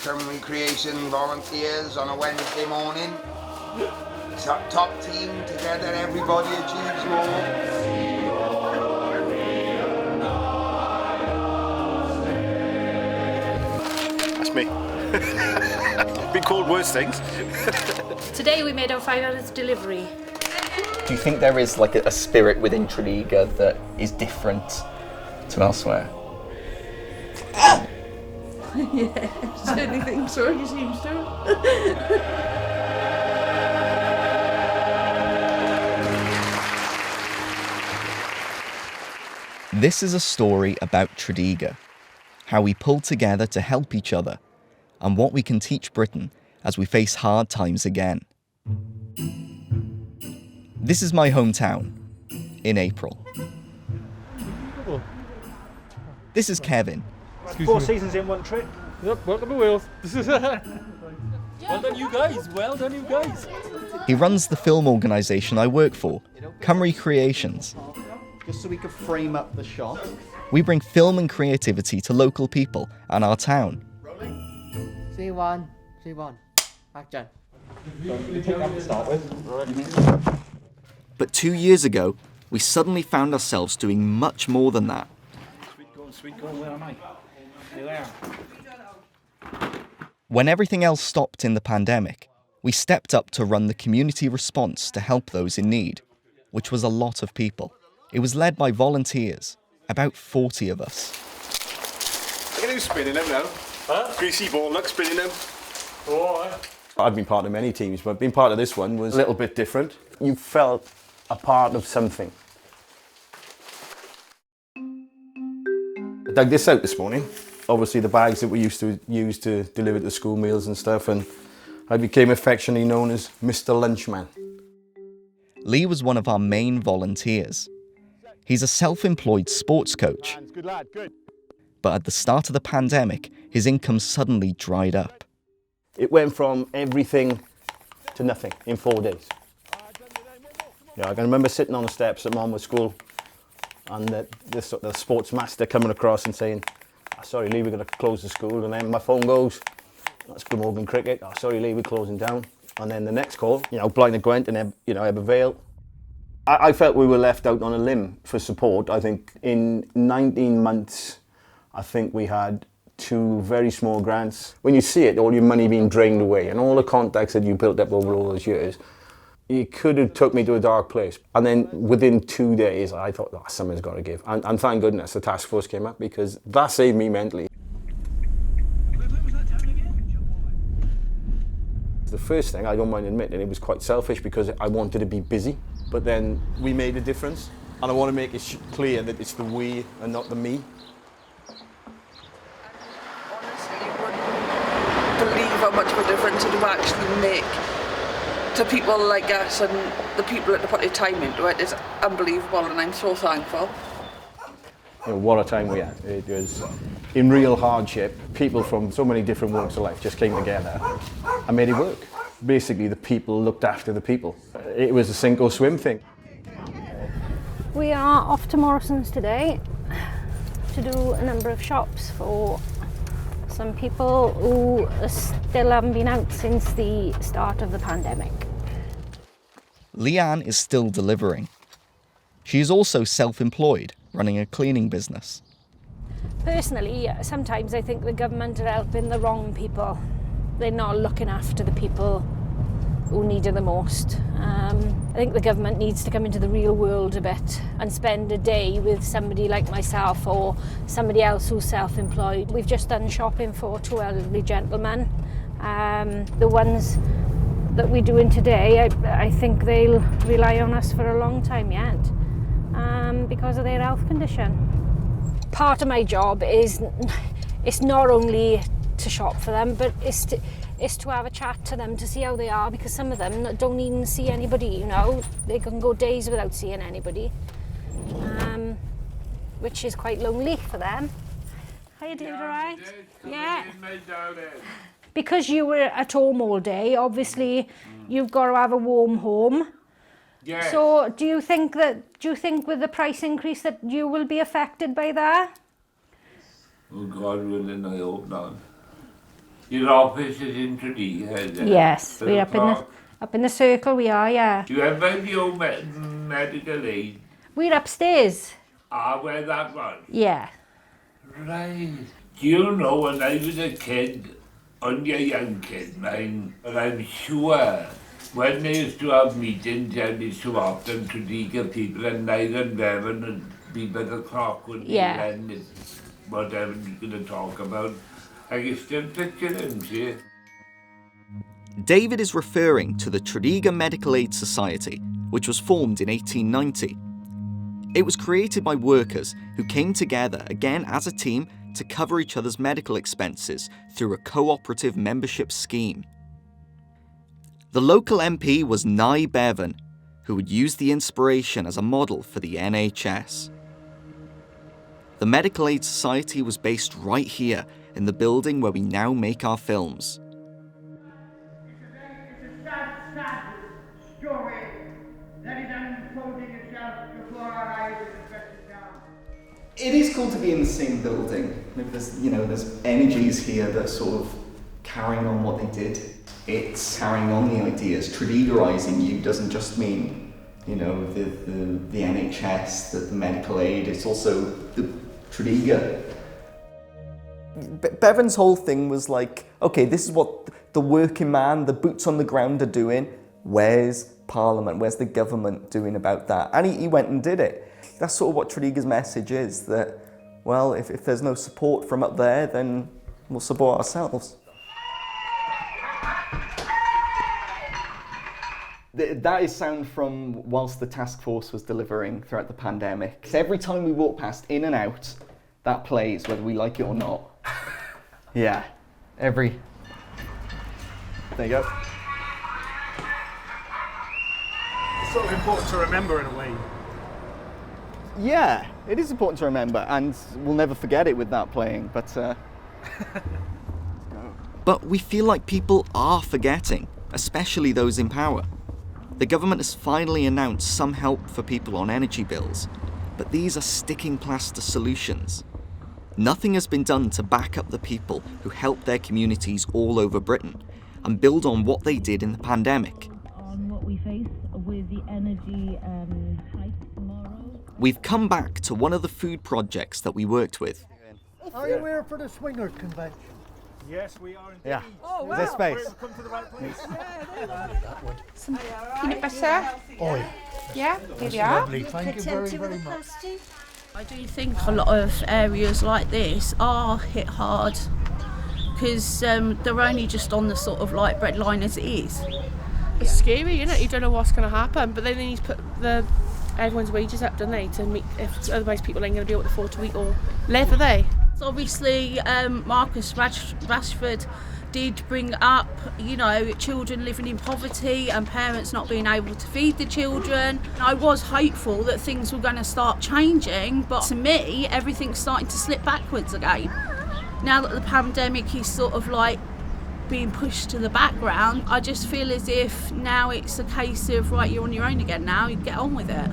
Cymru Creation volunteers on a Wednesday morning. Top team, together everybody achieves more. That's me. Been called worse things. Today we made our 500th delivery. Do you think there is like a spirit within Tredegar that is different to elsewhere? Yeah, certainly think so, he seems to. This is a story about Tredegar, how we pull together to help each other, and what we can teach Britain as we face hard times again. This is my hometown, in April. This is Kevin. 4 seasons in one trip. Yep, welcome to Wales. Well done you guys, well done you guys. He runs the film organisation I work for, Cymru Creations. Just so we could frame up the shot. We bring film and creativity to local people and our town. C1, action. But 2 years ago, we suddenly found ourselves doing much more than that. Sweet corn, where am I? Here they are. When everything else stopped in the pandemic, we stepped up to run the community response to help those in need, which was a lot of people. It was led by volunteers, about 40 of us. Look at him spinning them now. Huh? Greasy ball, look, spinning them. Oh, all right. I've been part of many teams, but being part of this one was a little bit different. You felt a part of something. I dug this out this morning. Obviously the bags that we used to use to deliver to school meals and stuff, and I became affectionately known as Mr. Lunchman. Lee was one of our main volunteers. He's a self-employed sports coach. Good lad, good. But at the start of the pandemic, his income suddenly dried up. It went from everything to nothing in 4 days. Yeah, I can remember sitting on the steps at Monmouth School and the sports master coming across and saying, "Oh, sorry Lee, we're going to close the school." And then my phone goes, "That's Glamorgan Cricket. Oh, sorry Lee, we're closing down." And then the next call, Blaenau Gwent and Ebervale. I felt we were left out on a limb for support. I think in 19 months, I think we had 2 very small grants. When you see it, all your money being drained away and all the contacts that you built up over all those years, it could have took me to a dark place. And then within 2 days, I thought, something's got to give. And thank goodness the task force came up, because that saved me mentally. The first thing, I don't mind admitting, it was quite selfish because I wanted to be busy. But then we made a difference. And I want to make it clear that it's the we and not the me. Honestly, you wouldn't believe how much of a difference it will actually make to people like us, and the people that put their time into it is unbelievable, and I'm so thankful. What a time we had. It was in real hardship. People from so many different walks of life just came together and made it work. Basically, the people looked after the people. It was a sink or swim thing. We are off to Morrison's today to do a number of shops for some people who still haven't been out since the start of the pandemic. Leanne is still delivering. She is also self-employed, running a cleaning business. Personally, sometimes I think the government are helping the wrong people. They're not looking after the people who need it the most. I think the government needs to come into the real world a bit and spend a day with somebody like myself or somebody else who's self-employed. We've just done shopping for 2 elderly gentlemen. The ones that we're doing today, I think they'll rely on us for a long time yet because of their health condition. Part of my job is, it's not only to shop for them, but it's to have a chat to them to see how they are, because some of them don't even see anybody, They can go days without seeing anybody, which is quite lonely for them. Hiya, David, all right? Yeah. Because you were at home all day, obviously you've got to have a warm home. Yes. So do you think with the price increase that you will be affected by that? Oh, God willing, I hope not. Your office is in Tredegar, is it? Yes, we're up in the circle. We are, yeah. Do you have your medical aid? We're upstairs. Where that was? Yeah. Right. Do you know when I was a kid, only a young kid, mine, but I'm sure when they used to have meetings every so often, Tredegar people and Nye Bevan would be by the clock, would be then whatever you're going to talk about. I can still picture him, see? David is referring to the Tredegar Medical Aid Society, which was formed in 1890. It was created by workers who came together again as a team to cover each other's medical expenses through a cooperative membership scheme. The local MP was Nye Bevan, who would use the inspiration as a model for the NHS. The Medical Aid Society was based right here in the building where we now make our films. It's a sad story that is unfolding itself before our eyes as it presses down. It is cool to be in the same building. There's energies here that are sort of carrying on what they did. It's carrying on the ideas. Tredegarising you doesn't just mean, the NHS, the medical aid. It's also the Tredegar. Bevan's whole thing was like, okay, this is what the working man, the boots on the ground are doing. Where's Parliament? Where's the government doing about that? And he went and did it. That's sort of what Tredegar's message is, that, well, if there's no support from up there, then we'll support ourselves. That is sound from whilst the task force was delivering throughout the pandemic. So every time we walk past, in and out, that plays, whether we like it or not. Yeah, there you go. It's sort of important to remember in a way. Yeah, it is important to remember, and we'll never forget it with that playing, but... But we feel like people are forgetting, especially those in power. The government has finally announced some help for people on energy bills, but these are sticking plaster solutions. Nothing has been done to back up the people who helped their communities all over Britain and build on what they did in the pandemic. On what we face with the energy hike tomorrow. We've come back to one of the food projects that we worked with. Are you here for the Swingers Convention? Yes, we are indeed. Yeah. Oh, wow. Is there space? We've come to the right place. Some peanut butter. Oh, yeah. Yeah, here we are. Lovely. Thank you very, very much. I do think a lot of areas like this are hit hard because they're only just on the sort of like bread line as it is. It's scary, isn't it? You don't know what's going to happen, but then they need to put everyone's wages up, don't they? To meet, if otherwise people ain't going to be able to afford to eat or live, are they? So obviously, Marcus Rashford did bring up, children living in poverty and parents not being able to feed the children. I was hopeful that things were going to start changing, but to me, everything's starting to slip backwards again. Now that the pandemic is sort of like being pushed to the background, I just feel as if now it's a case of, right, you're on your own again now, you get on with it.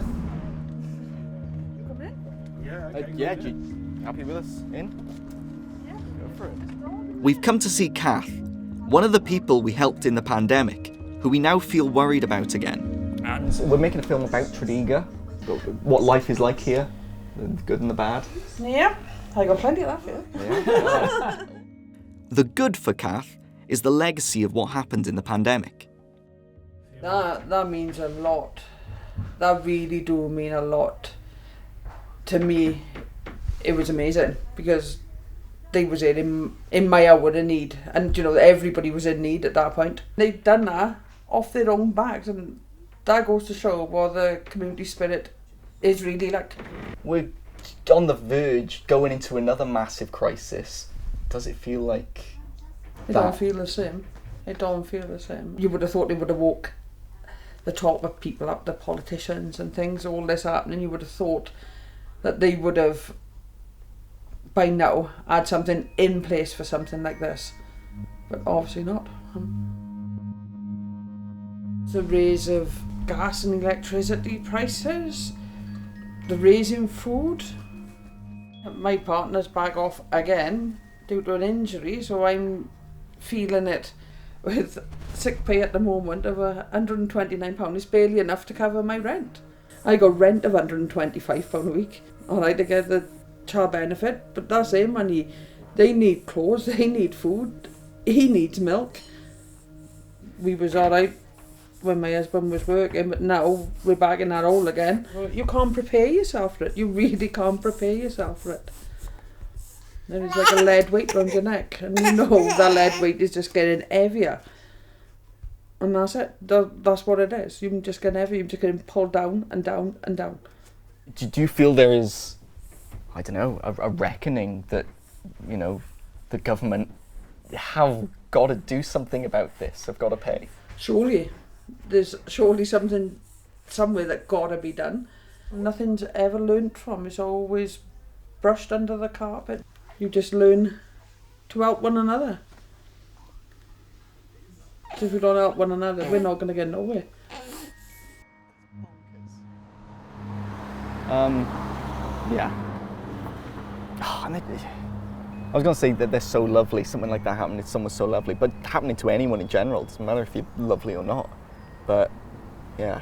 Yeah, happy with us? In? Yeah. Go for it. We've come to see Kath, one of the people we helped in the pandemic, who we now feel worried about again. And we're making a film about Tredegar, what life is like here, the good and the bad. Yeah, I got plenty of that for you. Yeah. The good for Kath is the legacy of what happened in the pandemic. That means a lot. That really do mean a lot. To me, it was amazing because they was in my hour of need, and everybody was in need at that point. They've done that off their own backs, and that goes to show what the community spirit is really like. We're on the verge, going into another massive crisis. Does it feel like It don't feel the same. It don't feel the same. You would have thought they would have woke the top of people up, the politicians and things, all this happening. You would have thought that they would have by now had something in place for something like this, but obviously not. The raise of gas and electricity prices, the raise in food. My partner's back off again due to an injury, so I'm feeling it with sick pay at the moment of £129. It's barely enough to cover my rent. I got rent of £125 a week. Alright, I get the child benefit, but that's their money. They need clothes, they need food, he needs milk. We was alright when my husband was working, but now we're back in that hole again. You can't prepare yourself for it. You really can't prepare yourself for it. There is like a lead weight around your neck, and you know that lead weight is just getting heavier. And that's it. That's what it is. You can just get heavy. You're just getting pulled down and down and down. Do you feel there is, I don't know, a reckoning that, you know, the government have got to do something about this, have got to pay? Surely. There's surely something somewhere that got to be done. Nothing's ever learnt from. It's always brushed under the carpet. You just learn to help one another. So if we don't help one another, we're not going to get nowhere. Yeah. And I was going to say that they're so lovely, something like that happening to someone so lovely, but happening to anyone in general, it doesn't matter if you're lovely or not. But yeah,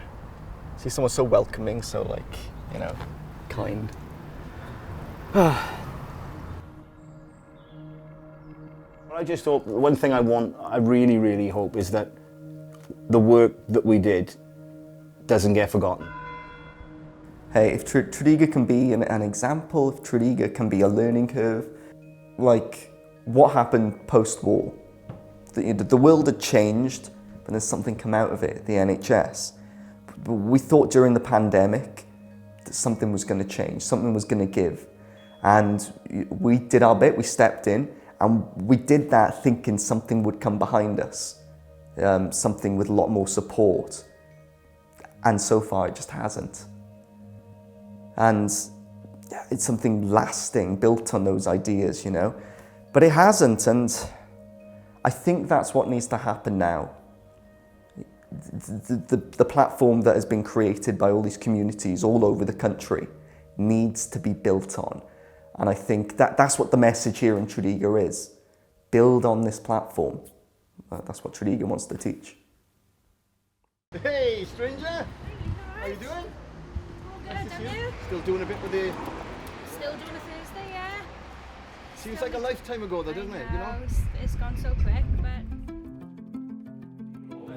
see someone so welcoming, so like, you know, kind. I just hope, one thing I really, really hope is that the work that we did doesn't get forgotten. Hey, if Tredegar can be an example, if Tredegar can be a learning curve, like what happened post-war, the world had changed, but there's something come out of it, the NHS. But we thought during the pandemic that something was going to change, something was going to give. And we did our bit, we stepped in, and we did that thinking something would come behind us, something with a lot more support. And so far it just hasn't. And it's something lasting, built on those ideas, you know. But it hasn't, and I think that's what needs to happen now. The platform that has been created by all these communities all over the country needs to be built on. And I think that's what the message here in Tredegar is. Build on this platform. That's what Tredegar wants to teach. Hey, stranger! How you doing? Nice to see you. Still doing a bit with the... Still doing a Thursday, yeah. Seems like a lifetime ago though, doesn't it? You know? It's gone so quick, but...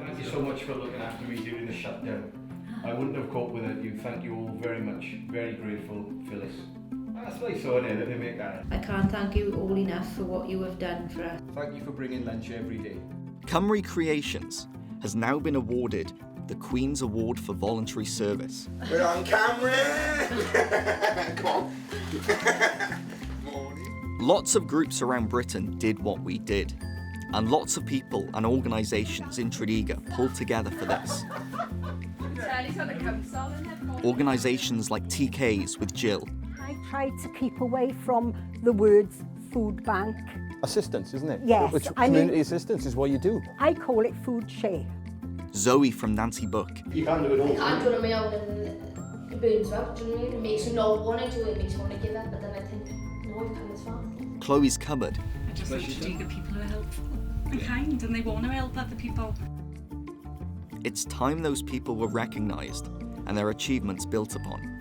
Thank you so much for looking after me during the shutdown. I wouldn't have coped with it. Thank you all very much. Very grateful, Phyllis. That's what I saw there, that they make that. I can't thank you all enough for what you have done for us. Thank you for bringing lunch every day. Cymru Creations has now been awarded the Queen's Award for Voluntary Service. We're on camera! Come on. Lots of groups around Britain did what we did, and lots of people and organisations in Tredegar pulled together for this. Organisations like TK's with Jill. I try to keep away from the words food bank. Assistance, isn't it? Yes. Which community assistance is what you do. I call it food share. Zoe from Nancy Book. You can't do it all. I can't do it on my own and it burns out, do you know what I mean? It makes you not want to do it, it makes you want to give up, but then I think, no, I've come this far. Chloe's Cupboard. I just think Tredegar people are helpful and kind and they want to help other people. It's time those people were recognised and their achievements built upon.